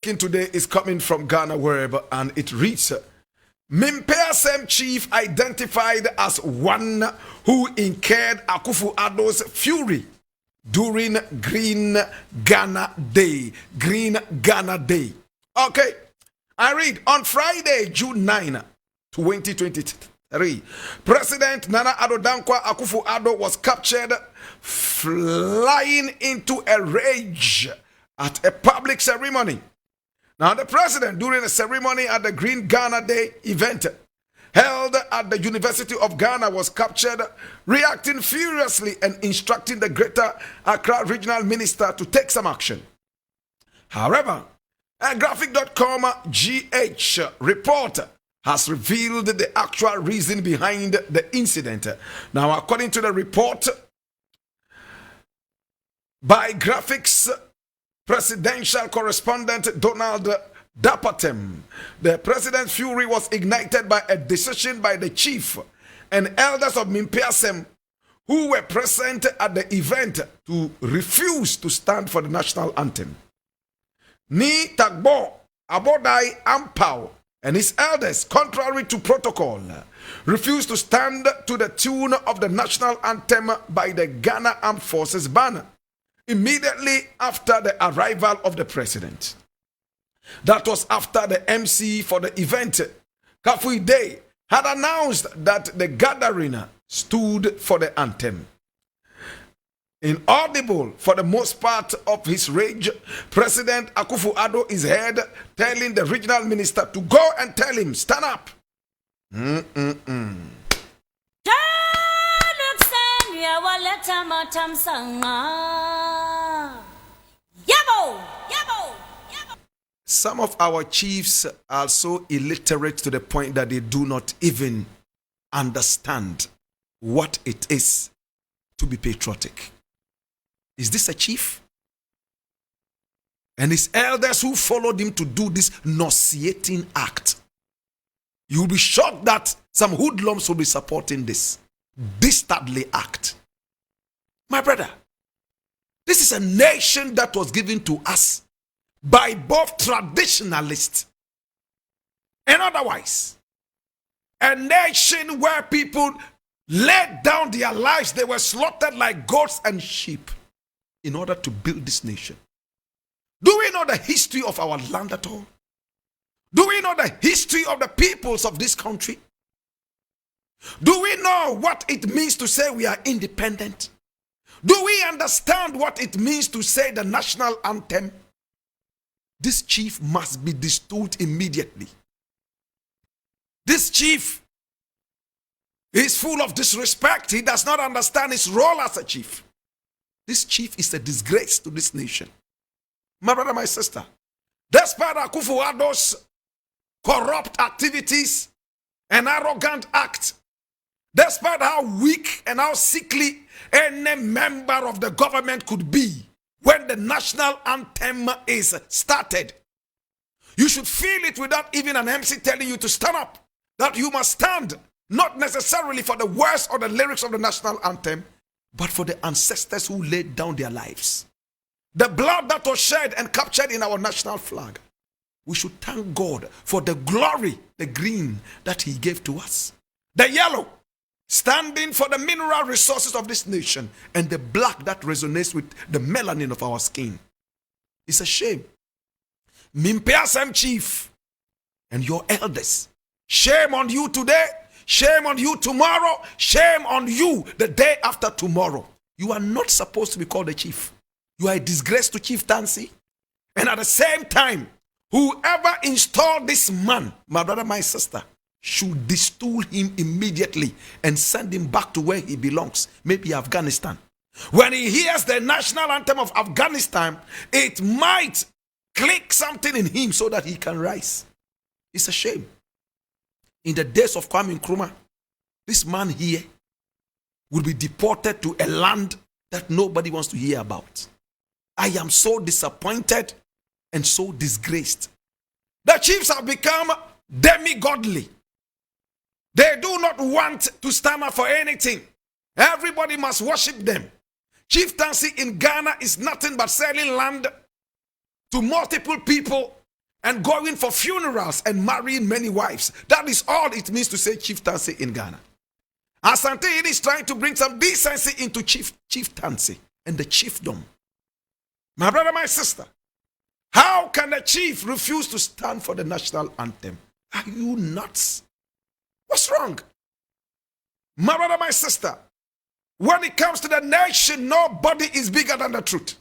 Today is coming from Ghana Web, and it reads, Mimpeasem chief identified as one who incurred Akufo-Addo's fury during Green Ghana Day. Green Ghana Day. Okay, I read, on Friday, June 9, 2023, President Nana Addo Dankwa Akufo-Addo was captured flying into a rage at a public ceremony. Now, the president, during a ceremony at the Green Ghana Day event held at the University of Ghana, was captured, reacting furiously and instructing the Greater Accra Regional Minister to take some action. However, a graphic.com GH report has revealed the actual reason behind the incident. Now, according to the report by Graphics presidential correspondent Donald Dapatem, the president's fury was ignited by a decision by the chief and elders of Mimpeasem who were present at the event to refuse to stand for the national anthem. Ni Tagbo Abodai Ampao and his elders, contrary to protocol, refused to stand to the tune of the national anthem by the Ghana Armed Forces banner immediately after the arrival of the president. That was after the MC for the event, Kafui Day, had announced that the gathering stood for the anthem. Inaudible for the most part of his rage, President Akufo-Addo is heard telling the regional minister to go and tell him, stand up. Some of our chiefs are so illiterate to the point that they do not even understand what it is to be patriotic. Is this a chief? And his elders who followed him to do this nauseating act. You'll be shocked that some hoodlums will be supporting this dastardly act. My brother, this is a nation that was given to us by both traditionalists and otherwise. A nation where people laid down their lives, they were slaughtered like goats and sheep in order to build this nation. Do we know the history of our land at all? Do we know the history of the peoples of this country? Do we know what it means to say we are independent? Do we understand what it means to say the national anthem? This chief must be distilled immediately. This chief is full of disrespect. He does not understand his role as a chief. This chief is a disgrace to this nation. My brother, my sister, despite Akufo-Addo's corrupt activities and arrogant act, despite how weak and how sickly any member of the government could be when the national anthem is started, you should feel it without even an MC telling you to stand up. That you must stand, not necessarily for the words or the lyrics of the national anthem, but for the ancestors who laid down their lives. The blood that was shed and captured in our national flag. We should thank God for the glory, the green that he gave to us. The yellow, standing for the mineral resources of this nation, and the black that resonates with the melanin of our skin. It's a shame. Mimpeasem chief and your elders, shame on you today, shame on you tomorrow, shame on you the day after tomorrow. You are not supposed to be called a chief. You are a disgrace to chieftaincy. And at the same time, whoever installed this man, my brother, my sister, should distool him immediately and send him back to where he belongs, maybe Afghanistan. When he hears the national anthem of Afghanistan, it might click something in him so that he can rise. It's a shame. In the days of Kwame Nkrumah, this man here will be deported to a land that nobody wants to hear about. I am so disappointed and so disgraced. The chiefs have become demi-godly. They do not want to stand up for anything. Everybody must worship them. Chieftaincy in Ghana is nothing but selling land to multiple people and going for funerals and marrying many wives. That is all it means to say chieftaincy in Ghana. Asante is trying to bring some decency into chieftaincy and the chiefdom. My brother, my sister, how can a chief refuse to stand for the national anthem? Are you nuts? What's wrong? My brother, my sister, when it comes to the nation, nobody is bigger than the truth.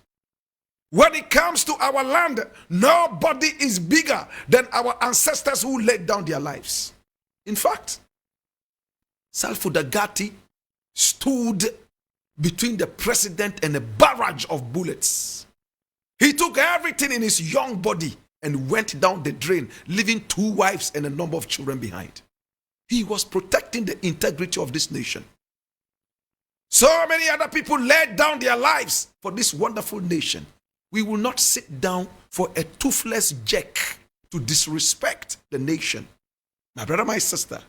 When it comes to our land, nobody is bigger than our ancestors who laid down their lives. In fact, Salfudagati stood between the president and a barrage of bullets. He took everything in his young body and went down the drain, leaving 2 wives and a number of children behind. He was protecting the integrity of this nation. So many other people laid down their lives for this wonderful nation. We will not sit down for a toothless jack to disrespect the nation. My brother, my sister,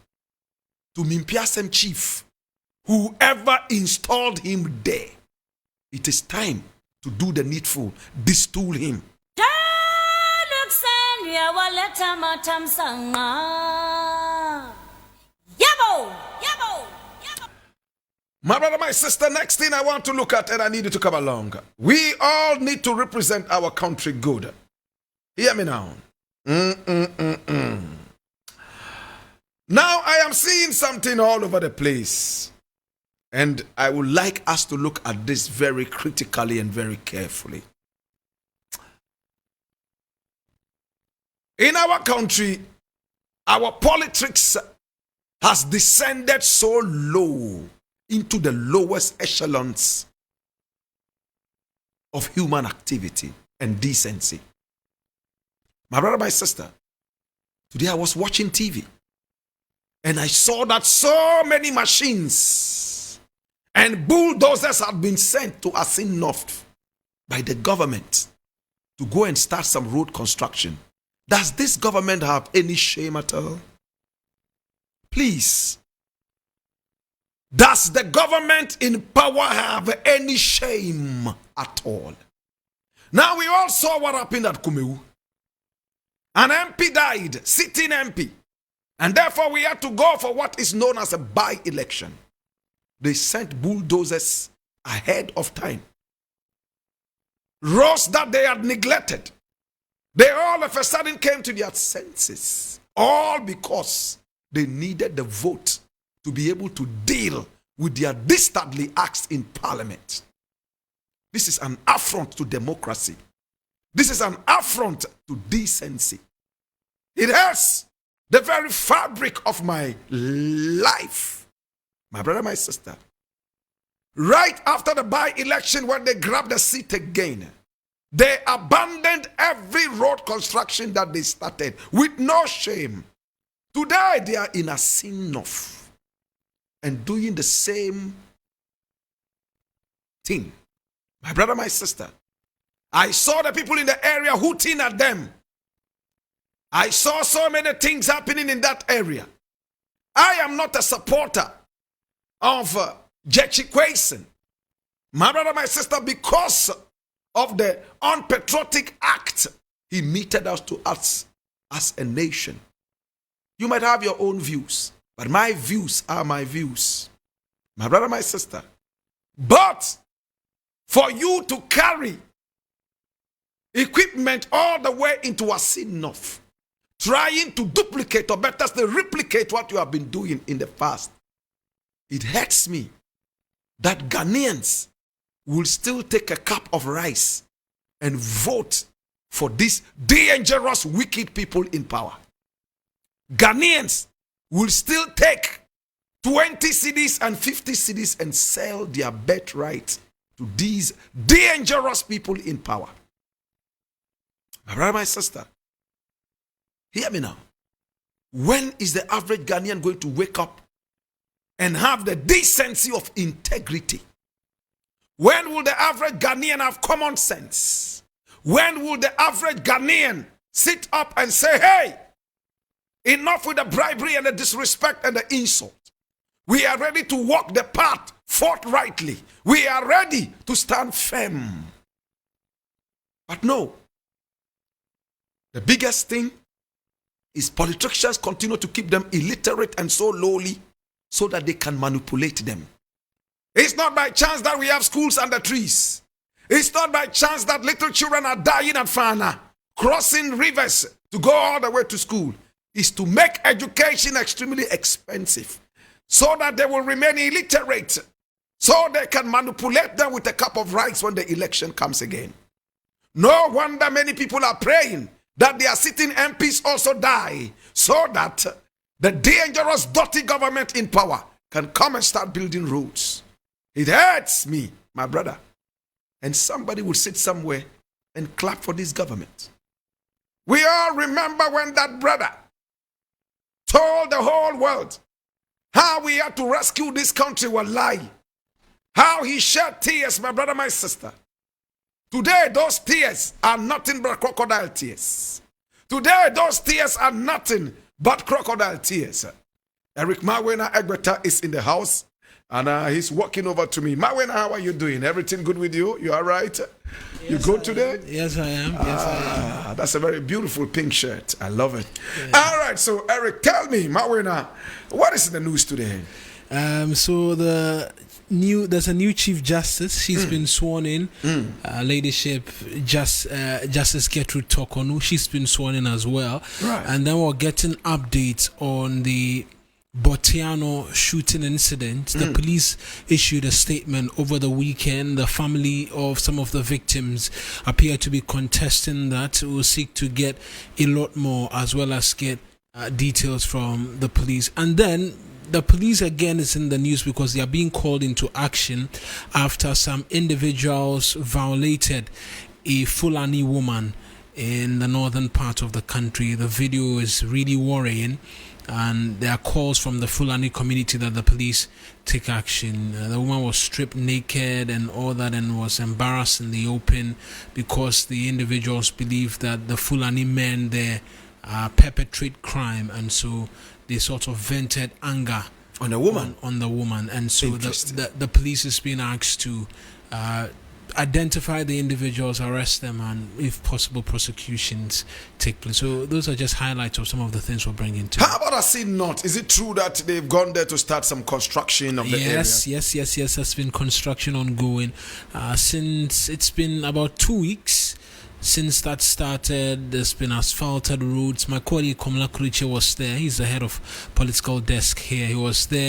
to Mimpiasem chief, whoever installed him there, it is time to do the needful, distool him. My brother, my sister, next thing I want to look at, and I need you to come along. We all need to represent our country good. Hear me now. Now I am seeing something all over the place. And I would like us to look at this very critically and very carefully. In our country, our politics has descended so low into the lowest echelons of human activity and decency. My brother, my sister, today I was watching TV and I saw that so many machines and bulldozers had been sent to Asin North by the government to go and start some road construction. Does this government have any shame at all? Please. Does the government in power have any shame at all? Now we all saw what happened at Kumeu. An MP died, sitting MP. And therefore we had to go for what is known as a by-election. They sent bulldozers ahead of time. Roads that they had neglected. They all of a sudden came to their senses. All because they needed the vote to be able to deal with their dastardly acts in parliament. This is an affront to democracy. This is an affront to decency. It hurts the very fabric of my life. My brother, my sister. Right after the by-election, when they grabbed the seat again, they abandoned every road construction that they started with no shame. Today, they are in a sin-off and doing the same thing. My brother, my sister, I saw the people in the area hooting at them. I saw so many things happening in that area. I am not a supporter of Jechi Kwesen. My brother, my sister, because of the unpatriotic act he meted us to us as a nation. You might have your own views, but my views are my views. My brother, my sister. But for you to carry equipment all the way into Asin North, trying to duplicate or better still replicate what you have been doing in the past, it hurts me that Ghanaians will still take a cup of rice and vote for these dangerous, wicked people in power. Ghanaians will still take 20 cedis and 50 cedis and sell their birthright to these dangerous people in power. My brother, my sister, hear me now. When is the average Ghanaian going to wake up and have the decency of integrity? When will the average Ghanaian have common sense? When will the average Ghanaian sit up and say, hey, enough with the bribery and the disrespect and the insult. We are ready to walk the path forthrightly. We are ready to stand firm. But no. The biggest thing is politicians continue to keep them illiterate and so lowly so that they can manipulate them. It's not by chance that we have schools under trees. It's not by chance that little children are dying at Fana, crossing rivers to go all the way to school. It's to make education extremely expensive so that they will remain illiterate, so they can manipulate them with a cup of rice when the election comes again. No wonder many people are praying that their sitting MPs also die so that the dangerous, dirty government in power can come and start building roads. It hurts me, my brother. And somebody will sit somewhere and clap for this government. We all remember when that brother told the whole world how we had to rescue this country with lie. How he shed tears, my brother, my sister. Today, those tears are nothing but crocodile tears. Today, those tears are nothing but crocodile tears. Eric Mawena Egbeta is in the house, and he's walking over to me. Mawena, how are you doing? Everything good with you? You all right? Yes, you good today? Yes, I am. Yes, I am. That's a very beautiful pink shirt. I love it. Yeah. All right, so Eric, tell me, Mawena, what is in the news today? So there's a new Chief Justice. She's been sworn in. Ladyship Justice Gertrude Tokonu. She's been sworn in as well. Right. And then we're getting updates on the Botiano shooting incident. The police issued a statement over the weekend. The family of some of the victims appear to be contesting that. We'll seek to get a lot more as well as get details from the police. And then the police again is in the news because they are being called into action after some individuals violated a Fulani woman in the northern part of the country. The video is really worrying, and there are calls from the Fulani community that the police take action. The woman was stripped naked and all that and was embarrassed in the open because the individuals believe that the Fulani men there perpetrate crime, and so they sort of vented anger on the woman. On the woman, and so the police is being asked to identify the individuals, arrest them, and if possible prosecutions take place. So those are just highlights of some of the things we're bringing to. How about Asi North? Is it true that they've gone there to start some construction of the area? Yes. There's been construction ongoing since it's been about 2 weeks. Since that started, there's been asphalted roads. My colleague Komla Kuriche was there. He's the head of political desk here. He was there.